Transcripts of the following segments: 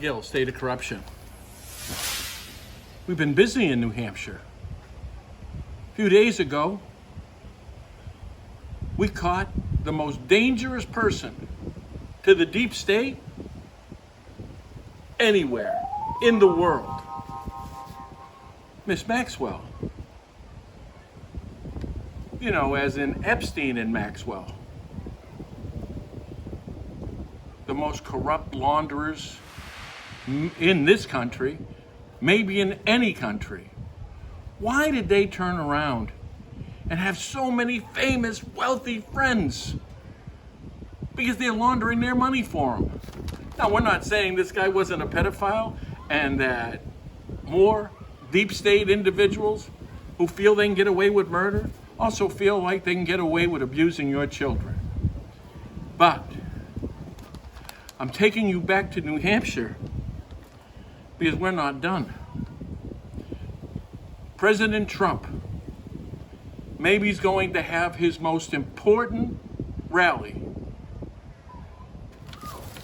Gill, State of Corruption. We've been busy in New Hampshire. A few days ago, we caught the most dangerous person to the deep state anywhere in the world. Miss Maxwell. You know, as in Epstein and Maxwell. The most corrupt launderers in this country, maybe in any country. Why did they turn around and have so many famous, wealthy friends? Because they're laundering their money for them. Now, we're not saying this guy wasn't a pedophile and that more deep state individuals who feel they can get away with murder also feel like they can get away with abusing your children. But I'm taking you back to New Hampshire because we're not done. President Trump maybe he's going to have his most important rally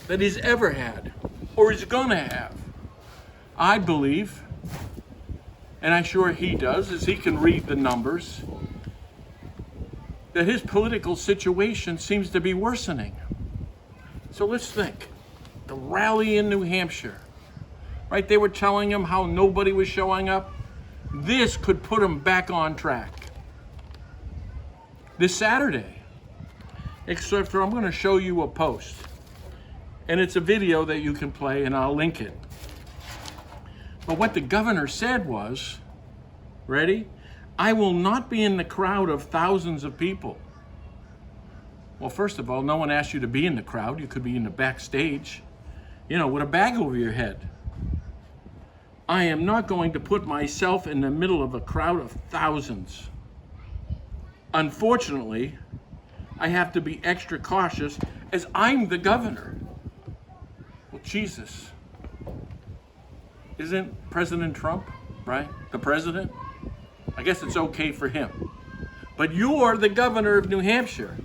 that he's ever had or is going to have. I believe, and I'm sure he does, as he can read the numbers, that his political situation seems to be worsening. So let's think. The rally in New Hampshire, right? They were telling him how nobody was showing up. This could put him back on track. This Saturday, except for I'm going to show you a post. And it's a video that you can play, and I'll link it. But what the governor said was, ready? I will not be in the crowd of thousands of people. Well, first of all, no one asked you to be in the crowd. You could be in the backstage, with a bag over your head. I am not going to put myself in the middle of a crowd of thousands. Unfortunately, I have to be extra cautious as I'm the governor. Well, Jesus. Isn't President Trump, right? The president? I guess it's okay for him. But you're the governor of New Hampshire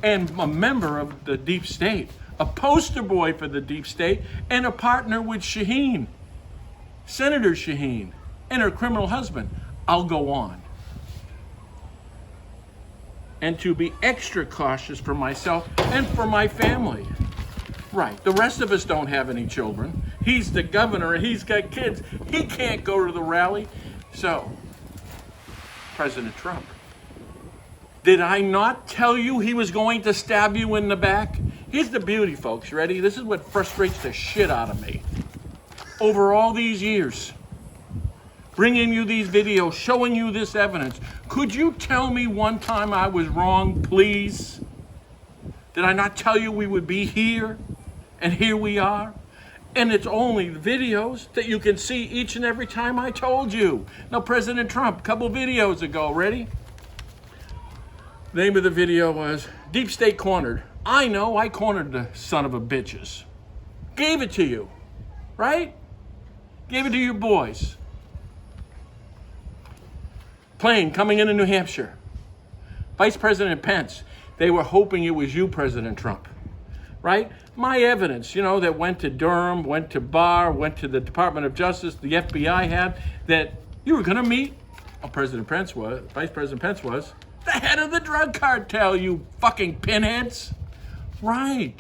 and a member of the deep state, a poster boy for the deep state, and a partner with Shaheen, Senator Shaheen, and her criminal husband. I'll go on. And to be extra cautious for myself and for my family. Right, the rest of us don't have any children. He's the governor and he's got kids. He can't go to the rally. So, President Trump, did I not tell you he was going to stab you in the back? Here's the beauty, folks. Ready? This is what frustrates the shit out of me. Over all these years, bringing you these videos, showing you this evidence, could you tell me one time I was wrong, please? Did I not tell you we would be here? And here we are. And it's only videos that you can see each and every time I told you. Now, President Trump, a couple videos ago, ready? The name of the video was Deep State Cornered. I know, I cornered the son of a bitches. Gave it to you, right? Gave it to your boys. Plane coming into New Hampshire. Vice President Pence. They were hoping it was you, President Trump, right? My evidence, that went to Durham, went to Barr, went to the Department of Justice, the FBI had, that you were going to meet, Vice President Pence was, the head of the drug cartel, you fucking pinheads. Right.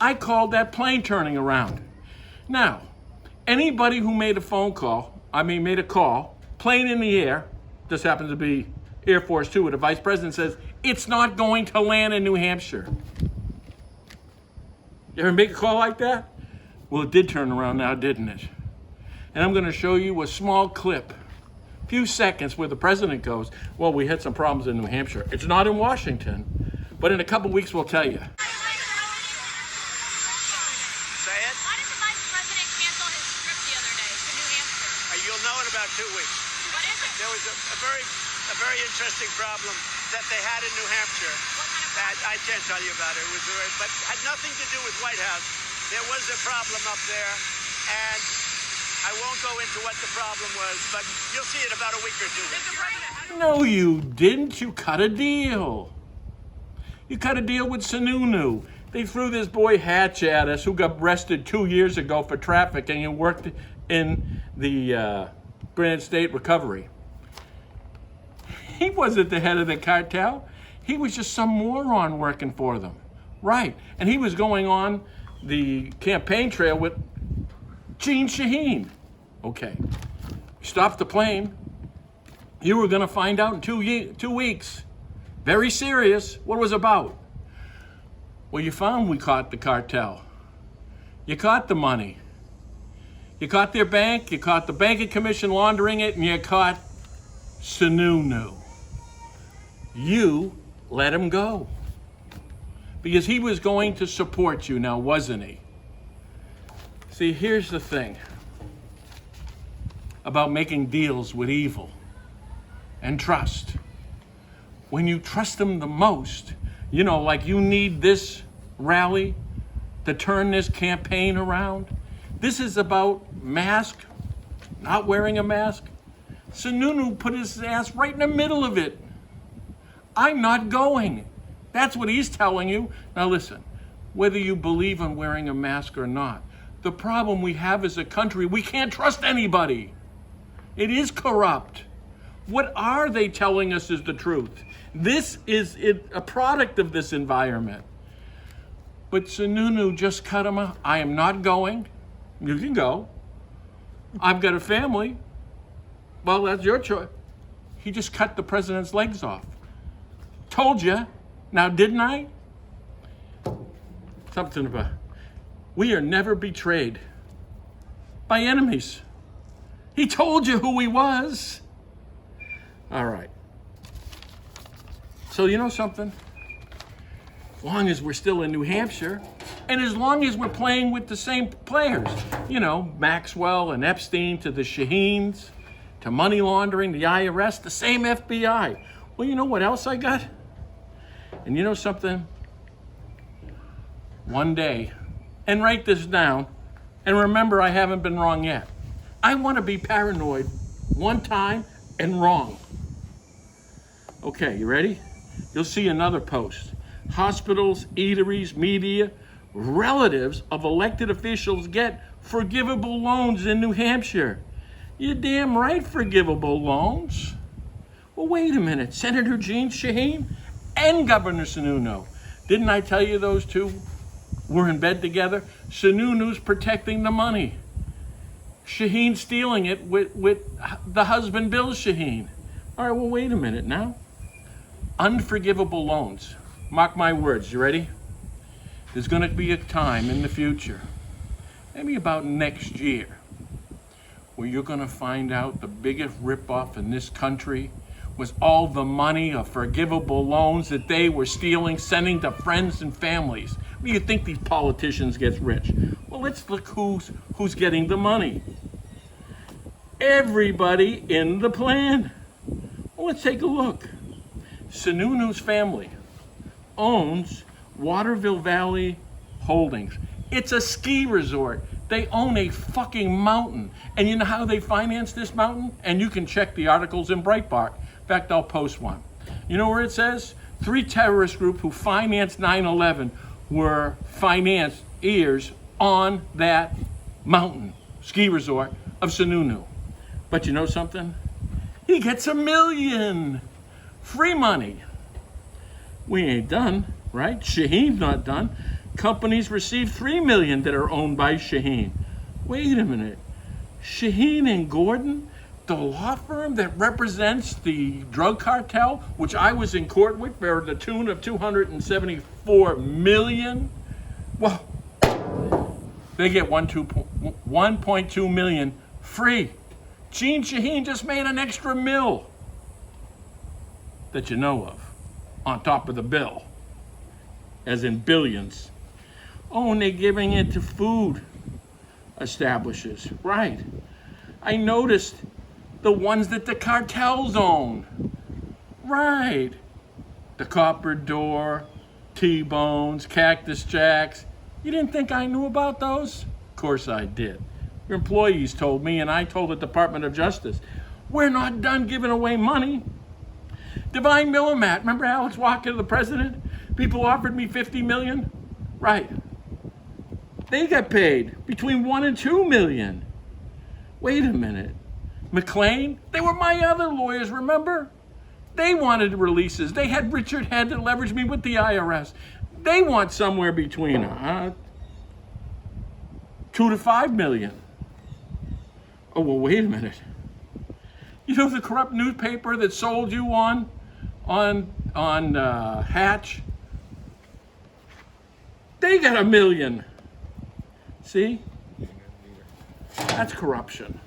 I called that plane turning around. Now, anybody who made a call, plane in the air, this happens to be Air Force Two, where the Vice President says, it's not going to land in New Hampshire. You ever make a call like that? Well, it did turn around now, didn't it? And I'm going to show you a small clip, a few seconds, where the president goes, well, we had some problems in New Hampshire. It's not in Washington, but in a couple weeks we'll tell you. Say it. Why did the vice president cancel his trip the other day to New Hampshire? You'll know in about 2 weeks. What is it? There was a very interesting problem that they had in New Hampshire. What kind of That I can't tell you about it. But had nothing to do with White House. There was a problem up there, and I won't go into what the problem was, but you'll see it about a week or two. No, you didn't. You cut a deal. You cut a deal with Sununu. They threw this boy Hatch at us, who got arrested 2 years ago for trafficking and worked in the Granite State Recovery. He wasn't the head of the cartel. He was just some moron working for them. Right. And he was going on the campaign trail with Gene Shaheen. Okay. Stop the plane. You were going to find out in 2 weeks. Very serious. What it was about. Well, you found we caught the cartel. You caught the money. You caught their bank. You caught the banking commission laundering it. And you caught Sununu. You let him go. Because he was going to support you now, wasn't he? See, here's the thing about making deals with evil and trust. When you trust them the most, you know, like you need this rally to turn this campaign around. This is about mask, not wearing a mask. Sununu put his ass right in the middle of it. I'm not going. That's what he's telling you. Now listen, whether you believe in wearing a mask or not, the problem we have as a country, we can't trust anybody. It is corrupt. What are they telling us is the truth? This is a product of this environment. But Sununu just cut him out. I am not going. You can go. I've got a family. Well, that's your choice. He just cut the president's legs off. Told you. Now, didn't I? Something about, we are never betrayed by enemies. He told you who he was. All right. So you know something? As long as we're still in New Hampshire, and as long as we're playing with the same players, you know, Maxwell and Epstein to the Shaheens, to money laundering, the IRS, the same FBI. Well, you know what else I got? And you know something? One day, and write this down, and remember I haven't been wrong yet. I want to be paranoid one time and wrong. Okay, you ready? You'll see another post. Hospitals, eateries, media, relatives of elected officials get forgivable loans in New Hampshire. You're damn right, forgivable loans. Well, wait a minute. Senator Gene Shaheen and Governor Sununu. Didn't I tell you those two were in bed together? Sununu's protecting the money. Shaheen stealing it with the husband, Bill Shaheen. All right, well, wait a minute now. Unforgivable loans. Mark my words, you ready? There's going to be a time in the future, maybe about next year, where you're going to find out the biggest ripoff in this country was all the money of forgivable loans that they were stealing, sending to friends and families. What do you think these politicians get rich? Well, let's look who's getting the money. Everybody in the plan. Well, let's take a look. Sununu's family owns Waterville Valley Holdings. It's a ski resort. They own a fucking mountain. And you know how they finance this mountain? And you can check the articles in Breitbart. In fact, I'll post one. You know where it says? 3 terrorist groups who financed 9/11 were financiers on that mountain ski resort of Sununu. But you know something? He gets $1 million. Free money. We ain't done, right? Shaheen's not done. Companies receive $3 million that are owned by Shaheen. Wait a minute. Shaheen and Gordon, the law firm that represents the drug cartel, which I was in court with for the tune of $274 million. Well, they get $1.2 million free. Gene Shaheen just made an extra $1 million that you know of, on top of the bill, as in billions. Oh, and they're giving it to food establishers, right? I noticed the ones that the cartels own, right? The Copper Door, T-Bones, Cactus Jacks. You didn't think I knew about those? Of course I did. Your employees told me, and I told the Department of Justice. We're not done giving away money. Divine Millimat, remember Alex Walker, the president? People offered me $50 million. Right. They got paid between 1 and 2 million. Wait a minute. McLean, they were my other lawyers, remember? They wanted releases. They had Richard had to leverage me with the IRS. They want somewhere between 2 to 5 million. Oh, well, wait a minute. You know the corrupt newspaper that sold you on Hatch? They got $1 million. See? That's corruption.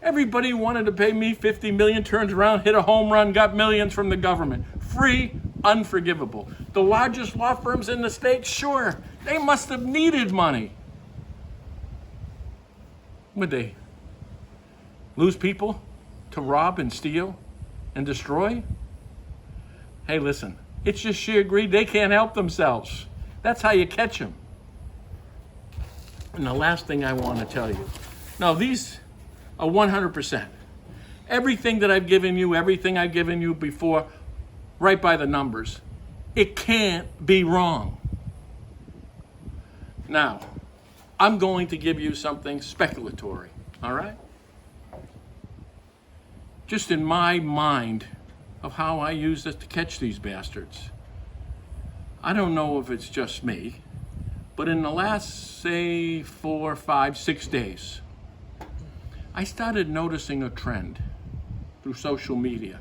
Everybody wanted to pay me $50 million, turns around, hit a home run, got millions from the government. Free, unforgivable. The largest law firms in the state, sure, they must have needed money. Would they lose people to rob and steal and destroy? Hey, listen, it's just sheer greed. They can't help themselves. That's how you catch them. And the last thing I want to tell you. Now, these are 100%. Everything that I've given you, everything I've given you before, right by the numbers. It can't be wrong. Now, I'm going to give you something speculatory, all right? Just in my mind of how I use this to catch these bastards. I don't know if it's just me, but in the last, say, 4, 5, 6 days, I started noticing a trend through social media.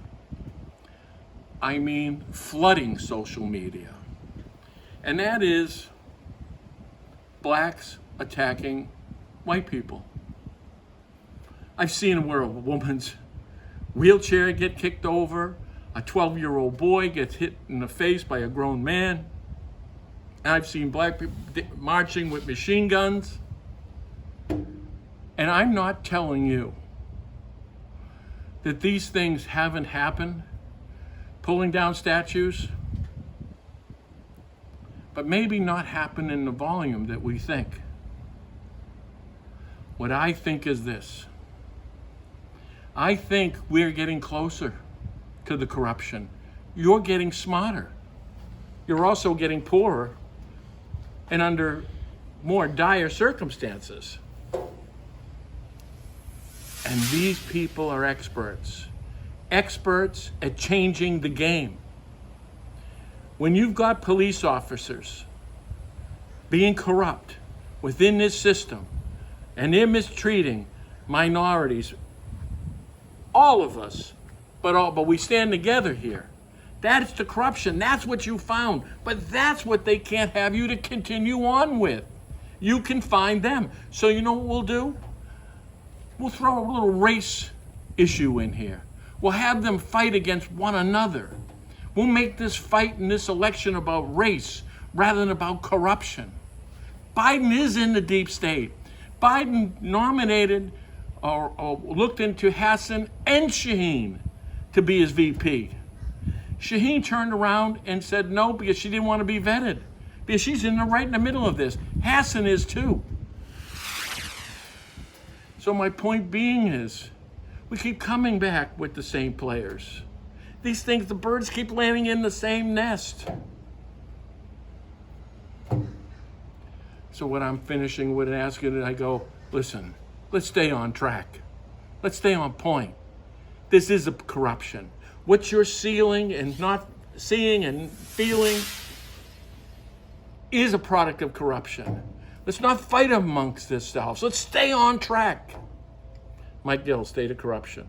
I mean, flooding social media. And that is blacks attacking white people. I've seen where a woman's wheelchair get kicked over, a 12-year-old boy gets hit in the face by a grown man. I've seen black people marching with machine guns. And I'm not telling you that these things haven't happened, pulling down statues, but maybe not happen in the volume that we think. What I think is this. I think we're getting closer to the corruption. You're getting smarter. You're also getting poorer and under more dire circumstances. And these people are experts at changing the game. When you've got police officers being corrupt within this system and they're mistreating minorities, all of us, but we stand together here. That's the corruption. That's what you found. But that's what they can't have you to continue on with. You can find them. So you know what we'll do? We'll throw a little race issue in here. We'll have them fight against one another. We'll make this fight in this election about race rather than about corruption. Biden is in the deep state. Biden nominated or looked into Hassan and Shaheen to be his VP. Shaheen turned around and said no because she didn't want to be vetted. Because she's right in the middle of this. Hassan is too. So my point being is, we keep coming back with the same players. These things, the birds keep landing in the same nest. So what I'm finishing with and asking it, I go, listen, let's stay on track. Let's stay on point. This is a corruption. What you're seeing and not seeing and feeling is a product of corruption. Let's not fight amongst ourselves. Let's stay on track. Mike Gill, State of Corruption.